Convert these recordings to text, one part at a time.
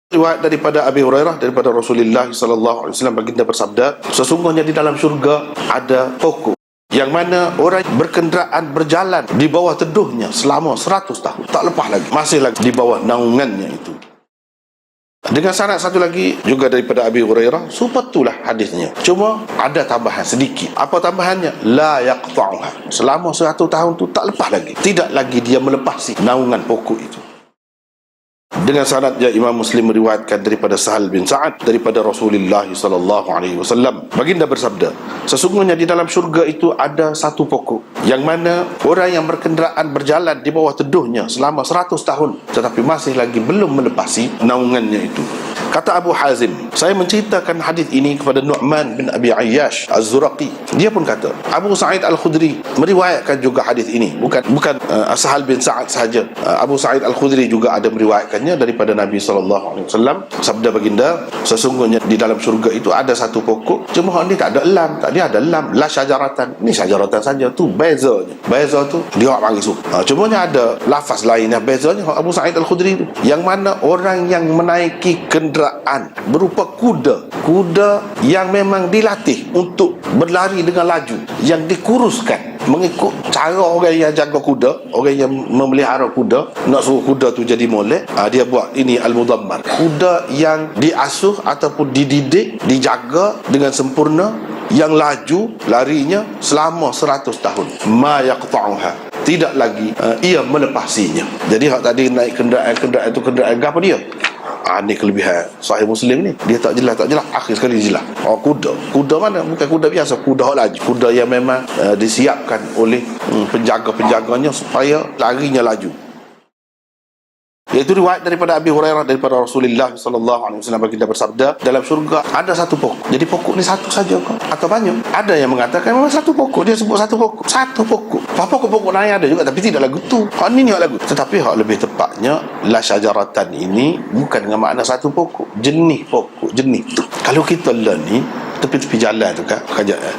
Riwayat daripada Abi Hurairah daripada Rasulullah sallallahu alaihi wasallam, baginda bersabda, sesungguhnya di dalam syurga ada pokok yang mana orang berkenderaan berjalan di bawah teduhnya selama 100 tahun, tak lepas lagi, masih lagi di bawah naungannya itu. Dengan sanad satu lagi juga daripada Abi Hurairah, supatulah hadisnya, cuma ada tambahan sedikit. Apa tambahannya? La yaqta'uha, selama 100 tahun tu tak lepas lagi, tidak lagi dia melepasi naungan pokok itu. Dengan sanadnya Imam Muslim meriwayatkan daripada Sahal bin Sa'ad daripada Rasulullah sallallahu alaihi wasallam, baginda bersabda, sesungguhnya di dalam syurga itu ada satu pokok yang mana orang yang berkenderaan berjalan di bawah teduhnya selama 100 tahun tetapi masih lagi belum melepasi naungannya itu. Kata Abu Hazim, saya menceritakan hadis ini kepada Nu'man bin Abi Ayyash Az-Zuraqi. Dia pun kata, Abu Sa'id Al-Khudri meriwayatkan juga hadis ini. Bukan Sahal bin Sa'ad sahaja. Abu Sa'id Al-Khudri juga ada meriwayatkannya daripada Nabi SAW. Sabda baginda, sesungguhnya di dalam syurga itu ada satu pokok, cuma ni tak ada elam. Tak dia ada elam. La syajaratan. Ni syajaratan saja. Tu bezanya. Beza tu dia orang panggil suka. Cuma ada lafaz lain yang bezanya Abu Sa'id Al-Khudri tu, yang mana orang yang menaiki kenderaan berupa kuda yang memang dilatih untuk berlari dengan laju, yang dikuruskan mengikut cara orang yang jaga kuda, orang yang memelihara kuda, nak suruh kuda tu jadi molek, dia buat ini al-mudammar, kuda yang diasuh ataupun dididik, dijaga dengan sempurna, yang laju larinya selama 100 tahun. Ma yaqta'uha, tidak lagi ia melepasinya. Jadi hak tadi naik kenderaan itu kenderaan apa dia? Ini kelebihan Sahih Muslim ni, dia tak jelas, akhir sekali jelas. Kuda mana? Bukan kuda biasa, kuda hak laju, kuda yang memang disiapkan oleh penjaga-penjaganya supaya larinya laju. Iaitu riwayat daripada Abi Hurairah daripada Rasulullah sallallahu alaihi wasallam, baginda bersabda, dalam syurga ada satu pokok. Jadi pokok ni satu saja ke atau banyak? Ada yang mengatakan memang satu pokok, dia sebut satu pokok. Satu pokok. Pokok-pokok lain ada juga tapi tidak lagu tu. Hak ni hak lagu. Tetapi hak lebih tepatnya la syajaratan ini bukan dengan makna satu pokok, jenis pokok, jenis tu. Kalau kita learn ni tepi-tepi jalan tu kan,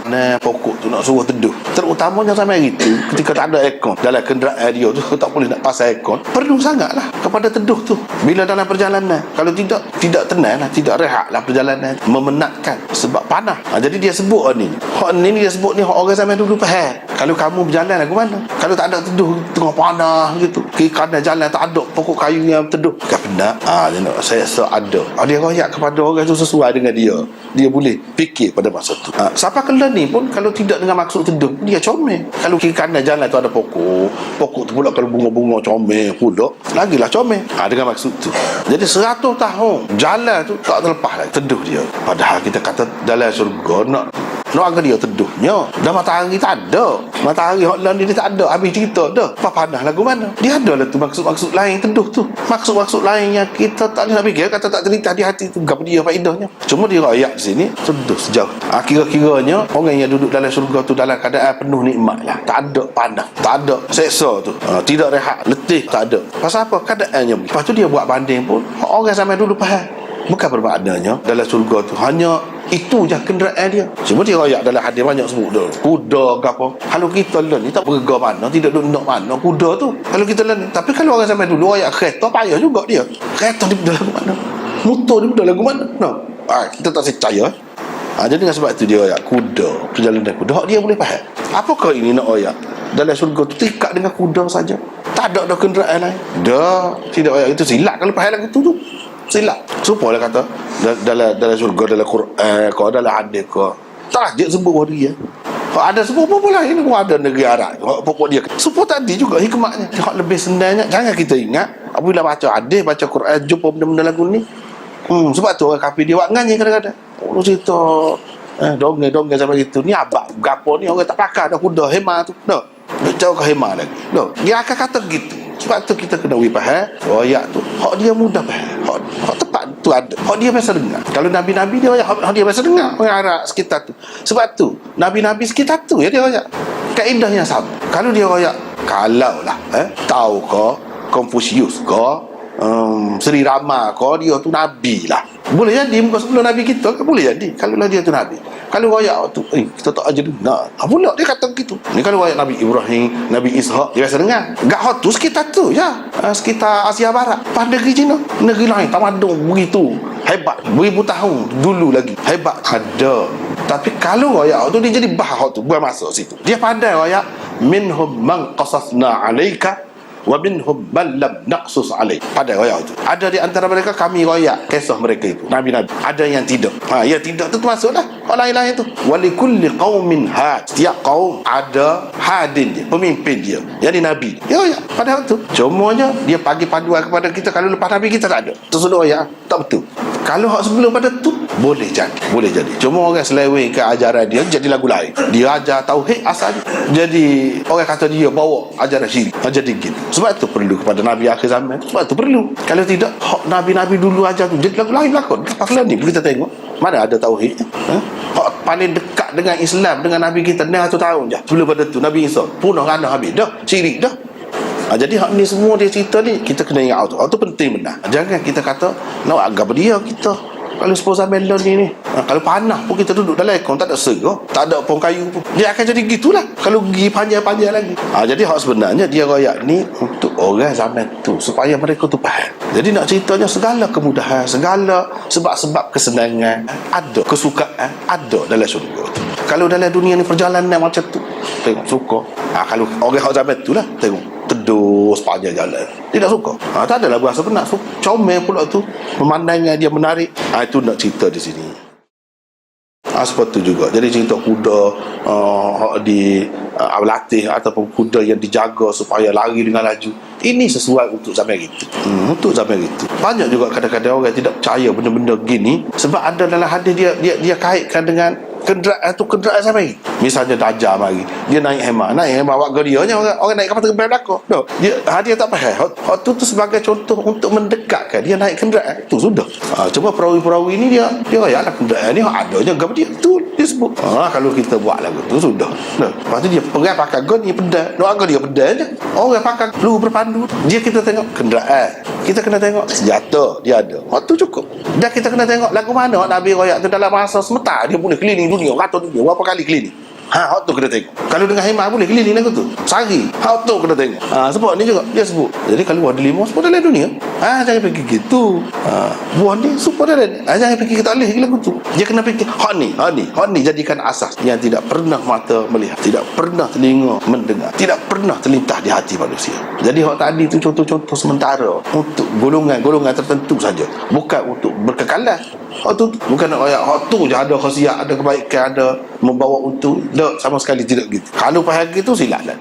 nah pokok tu nak suruh teduh, terutamanya sampai itu ketika tak ada aircon dalam kenderaan dia tu, tak boleh nak pasang aircon, perlu sangatlah kepada teduh tu bila dalam perjalanan. Kalau tidak tenang lah, tidak rehat lah perjalanan, memenatkan sebab panas. Jadi dia sebut ni dia sebut ni orang sampai dulu faham. Kalau kamu berjalan lagu mana, kalau tak ada teduh tengah panas gitu, kiri kanan jalan tak ada pokok kayu yang teduh, kan penat. Saya rasa ada dia royak kepada orang tu sesuai dengan dia boleh fikir pada masa tu. Siapa kena ni pun kalau tidak dengan maksud teduh, dia comel. Kalau kiri kanan jalan tu ada pokok tu pula kalau bunga-bunga comel pula, lagilah comel. Dengan maksud tu. Jadi 100 tahun jalan tu tak terlepas lagi teduh dia. Padahal kita kata dalam syurga nak agar dia teduhnya, dah matahari tak ada, matahari hot lain dia tak ada, habis cerita dah apa panas lagu mana. Dia ada lah tu maksud-maksud lain teduh tu, maksud-maksud lain yang kita tak boleh nak fikir, kata tak terlintas di hati tu, apa dia faedahnya. Cuma dia ayat sini teduh sejauh. Kira-kiranya orang yang duduk dalam syurga tu dalam keadaan penuh nikmat lah, tak ada panas, tak ada seksa tu, tidak rehat, letih, tak ada. Pasal apa? Keadaannya. Lepas tu dia buat banding pun orang sampai dulu faham, bukan bermaknanya dalam syurga tu hanya itu je kenderaan dia. Cuma dia royak dalam hadis banyak sebut dah, kuda ke apa. Kalau kita learn ni tak berga mana, tidak duduk mana kuda tu kalau kita learn. Tapi kalau orang sampai dulu royak kereta, payah juga dia. Kereta ni benda lagu mana, motor ni benda lagu mana, kita tak percaya. Jadi dengan sebab itu dia royak kuda, perjalanan kuda, dia boleh faham. Apakah ini nak royak dalam syurga tu terikat dengan kuda saja, tak ada kenderaan lain. Tidak royak itu silap kalau faham lagu tu silap. Supalah kata dalam syurga, dalam Quran kau, dalam hadis kau tak je sebut bahawa dia ada sebut apa lah. Ini ada negeri Arab pokok dia sebut tadi juga hikmatnya. Lebih senangnya jangan kita ingat apabila baca hadis, baca Quran, jumpa benda-benda lagu ni. Sebab tu orang kafir dia buat nganyi kadang-kadang. Cerita dongeng sampai gitu. Ni abang gapo ni orang tak pakar dah kuda hema tu dah jauh ke hema lagi dia akan kata gitu. Sebab tu kita kena faham royak tu hak dia mudah faham, hak tepat tu ada, hak dia biasa dengar. Kalau nabi-nabi dia royak hak dia biasa dengar orang Arab sekitar tu. Sebab tu nabi-nabi sekitar tu ya dia royak kaedahnya sama. Kalau dia royak, kalau lah tahu ke Confucius ke Sri Rama ke, dia tu nabi lah, boleh jadi muka sebelum nabi kita kan, boleh jadi kalau lah dia tu nabi. Kalau royak tu, kita tak aja dengar. Apa pula dia kata gitu? Ni kalau royak Nabi Ibrahim, Nabi Ishak, dia biasa dengar. Gak hot tu sekitar tu ya. Sekitar Asia Barat. Pada negeri Cina, negeri lain tamadun begitu hebat, beribu tahun dulu lagi hebat ada. Tapi kalau royak tu dia jadi bahar tu, buat masuk situ. Dia pandai royak, minhum man qasasna alaika wa minhum man lam naqsus alaik. Pada royak tu ada di antara mereka kami royak kisah mereka itu, nabi-nabi. Ada yang tidak. Yang tidak tu termasuklah orang lain tu. Walikulli qaumin had. Setiap kaum ada hadin dia, pemimpin dia, yang di nabi. Ya royak pada waktu. Cumanya dia bagi panduan kepada kita. Kalau lepas nabi kita tak ada, tersudah royak tak betul. Kalau hak sebelum pada tu boleh jadi. Cuma orang seleweng ke ajaran dia jadi lagu lain. Dia ajar tauhid asal dia. Jadi orang kata dia bawa ajaran syirik. Jadi gitu. Sebab tu perlu kepada Nabi akhir zaman. Sebab tu perlu. Kalau tidak, hak Nabi-Nabi dulu ajar tu jadi lagu lain belakang. Lepas ni kita tengok mana ada tauhid. Hak paling dekat dengan Islam, dengan Nabi kita 600 tahun je. Sebelum pada tu Nabi Isa punah rana habis dah. Syirik dah. Jadi hak ni semua dia cerita ni kita kena ingat tu penting benar. Jangan kita kata nak agak dia kita. Kalau sepuluh melon ni kalau panas pun kita duduk dalam aircon, tak ada serah, tak ada pohon kayu pun, dia akan jadi gitulah kalau pergi panjang-panjang lagi. Jadi hak sebenarnya dia royak ni untuk orang zaman tu supaya mereka tu faham. Jadi nak ceritanya segala kemudahan, segala sebab-sebab kesenangan ada, kesukaan ada dalam syurga tu. Kalau dalam dunia ni perjalanan macam tu, tengok suka. Kalau orang hak zaman tu lah, tengok teduh sepanjang jalan, dia tak suka. Tak adalah berasa penat. Comel pula tu, pemandangan dia menarik. Itu nak cerita di sini. Seperti tu juga. Jadi cerita kuda di latih ataupun kuda yang dijaga supaya lari dengan laju. Ini sesuai untuk zaman itu. Untuk zaman itu. Banyak juga kadang-kadang orang tidak percaya benda-benda gini sebab ada dalam hadis dia kaitkan dengan kenderaan zaman ini. Misalnya Dajjal mari, dia naik hemah warga dia nya orang naik kapal terbang belakang. Dia tak faham. Hak tu sebagai contoh untuk mendekatkan dia naik kenderaan. Tu sudah. Cuma perawi-perawi ini dia ayatlah kenderaan ni hak adanya gam dia. Tu dia sebut. Kalau kita buat lagu tu sudah. Lepas tu dia pegang pakai gun ni pedal. Doaga dia pedal je. Orang pakai peluru berpandu. Dia kita tengok kenderaan. Kita kena tengok senjata dia ada. Tu cukup. Dan kita kena tengok lagu mana Nabi royak tu dalam masa sebentar dia boleh keliling dunia, rata dunia berapa kali keliling. Hak tu kena tengok. Kalau dengan hemah boleh keliling lagu tu sehari. Hak tu kena tengok. Sebab ni juga dia sebut. Jadi kalau ada 5 semua dalam dunia. Jangan fikir gitu. Buah ni semua dalam. Jangan fikir kita boleh lagu tu. Dia kena fikir hak ni jadikan asas yang tidak pernah mata melihat, tidak pernah telinga mendengar, tidak pernah terlintas di hati manusia. Jadi hak tadi tu contoh-contoh sementara untuk golongan-golongan tertentu saja, bukan untuk berkekalan. Hak tu bukan nak royak hak tu je ada khasiat, ada kebaikan, ada membawa untung. Tak, sama sekali tidak gitu. Kalau faham gitu silakan.